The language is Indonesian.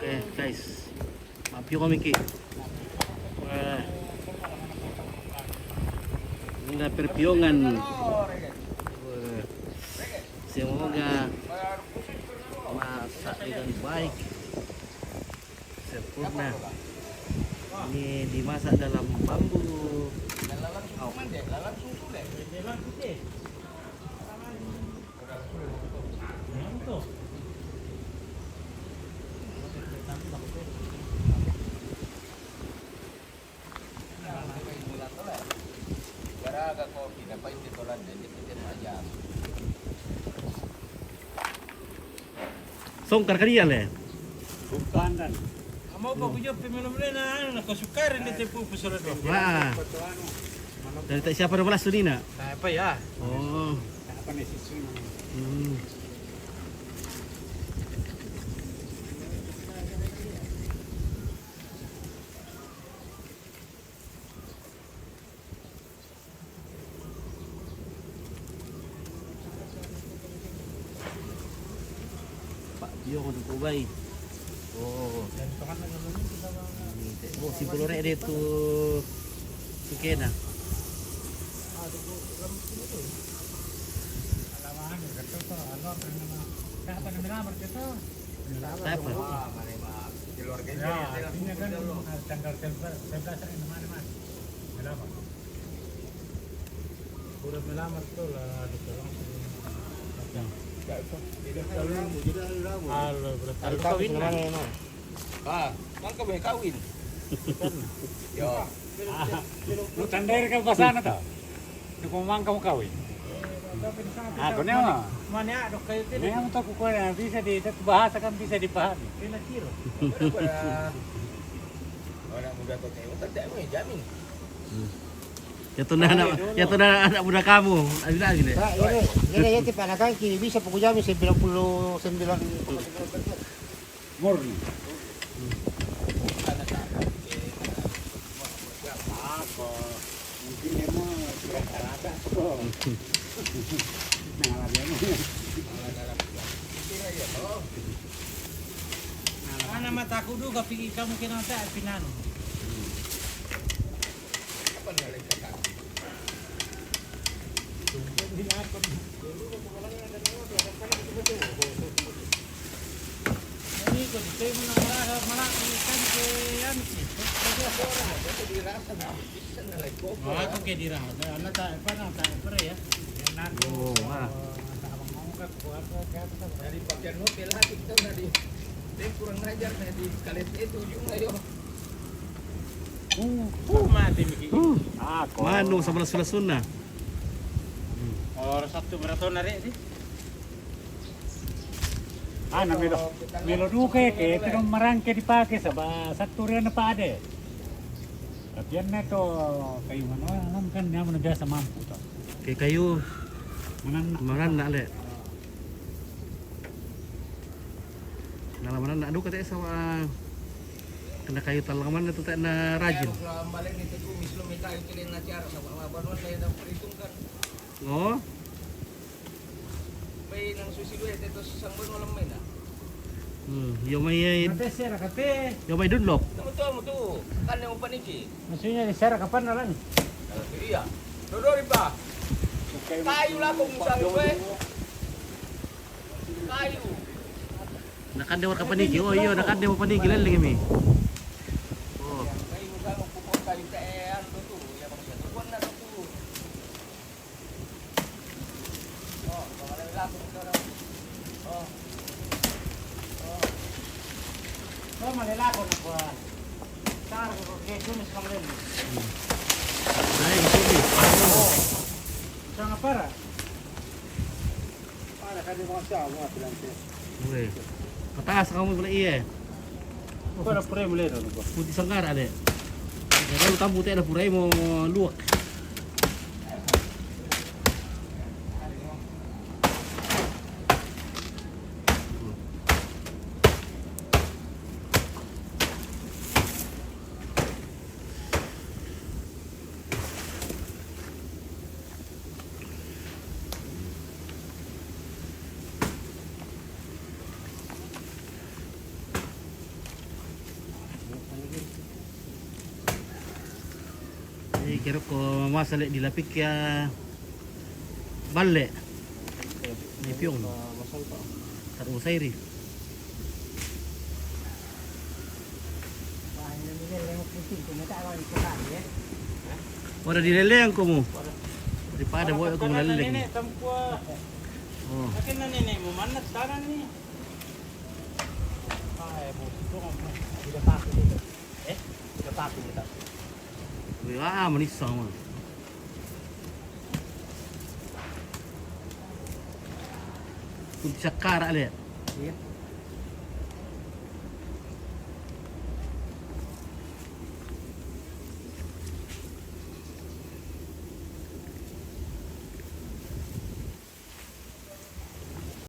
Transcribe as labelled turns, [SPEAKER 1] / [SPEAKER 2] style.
[SPEAKER 1] Oke guys, mampir kami ki. Wah, ini perpiungan. Wah, semoga masak dengan baik, sempurna. Ini dimasak dalam bambu. Songkar kalian ya?
[SPEAKER 2] Bukan dan.
[SPEAKER 3] Kamu apa punya pemilu-pemilu na nakasukar ini tempo pesulat do.
[SPEAKER 1] Wah. Dari tak siapa 12 tu ni nak?
[SPEAKER 3] Apa ya?
[SPEAKER 1] Oh.
[SPEAKER 2] Apa nih sih?
[SPEAKER 1] Hmm. Pak Bio ko dito bay. Oh. Oh, si Pulore dia tu Sukena. Apa?
[SPEAKER 2] Ya, ini kan tanggal 11 ini mana-mana. Melamar. Udah melamar tuh lah di Halo, berarti
[SPEAKER 3] Kawin na.
[SPEAKER 4] Ah, kan ka ba kawin? Yo.
[SPEAKER 2] lu tandai ka pasana ta? Di kumang kamu kawin. Ako na ma.
[SPEAKER 3] Mana ada kayu
[SPEAKER 2] Ini yang tak kukuha na bisa di bahasa kan bisa dipahami.
[SPEAKER 3] Pila kilo.
[SPEAKER 4] Orang muda kau tengok tak ada yang jamin.
[SPEAKER 1] Ya tu anak muda kamu. Ada lagi deh.
[SPEAKER 5] Ini ya panakan kini bisa pukul jam 99.
[SPEAKER 2] Murni. Mungkin emang sudah ada kok. Nah,
[SPEAKER 3] Mana mataku dulu pikir kamu kena tak pinanu.
[SPEAKER 4] Apa nak letak?
[SPEAKER 3] Ini kau di mana ikan ke yang sih. Aku ke dirah. Anak tak apa ya.
[SPEAKER 1] Oh, wah.
[SPEAKER 4] Dari bagian mobil lah kita tadi. Dia kurang ajar tadi kalet itu ujung ayo.
[SPEAKER 3] Mati mikir.
[SPEAKER 1] Manu sama sunnah.
[SPEAKER 3] Orang Sabtu maraton nari sih.
[SPEAKER 2] melo duke ke pero marangke dipakai sa satu riyan na pa ade. Tapyan na to kayo ano kan naman na biasa mampu to.
[SPEAKER 1] Kayak kayu
[SPEAKER 2] Manan
[SPEAKER 1] nak le. Nalamanan nak adu kata sama kena kayu talaman itu tak na rajin.
[SPEAKER 4] Kalau balik itu kumis lo minta itu dia nacar sama baru saya dah perhitungkan.
[SPEAKER 1] Oh,
[SPEAKER 4] May nang susi gue itu sambal malam main ah.
[SPEAKER 1] yung may
[SPEAKER 3] Kate sera kate.
[SPEAKER 1] yung may dunlop.
[SPEAKER 4] Namu tu kan yang paniki.
[SPEAKER 3] Maksudnya di sera kapan nalan?
[SPEAKER 4] Iya. Dodo riba. Kayu lah kung sang gue. Kayu.
[SPEAKER 1] Nakande war ka panigi. Oh, iyo nakande mo panigi lan lagi mi. Oh,
[SPEAKER 4] Kayu sang pupuk kayu tean tu ya bang satu pun na tu. Oh, kalau langsung tu. Oh.
[SPEAKER 3] Oh, malilako na ko. Sara ko ke tumis kang len.
[SPEAKER 1] ay sige.
[SPEAKER 3] Sanga para.
[SPEAKER 2] para ka di mo siya mo pilante.
[SPEAKER 1] Okay. Pataas kamu pala iya.
[SPEAKER 2] Para pre mo lero ko.
[SPEAKER 1] Putih sanggar ade. Kalau tamu teh ada purai mo luak. kira ko masalik dilapik ya balik. May piyong.
[SPEAKER 5] Masal pa.
[SPEAKER 1] Tarusay rin. Wala dileleng ko mo. Daripada boy ako malaleng.
[SPEAKER 3] Nene, tampua.
[SPEAKER 1] Oh.
[SPEAKER 3] Akin na nene mo, manat sana ni. Ay, buto ko.
[SPEAKER 5] Tidak pakai dito. Tidak pakai dito.
[SPEAKER 1] Wala manis sama. Kung sakara ali.
[SPEAKER 5] Iya.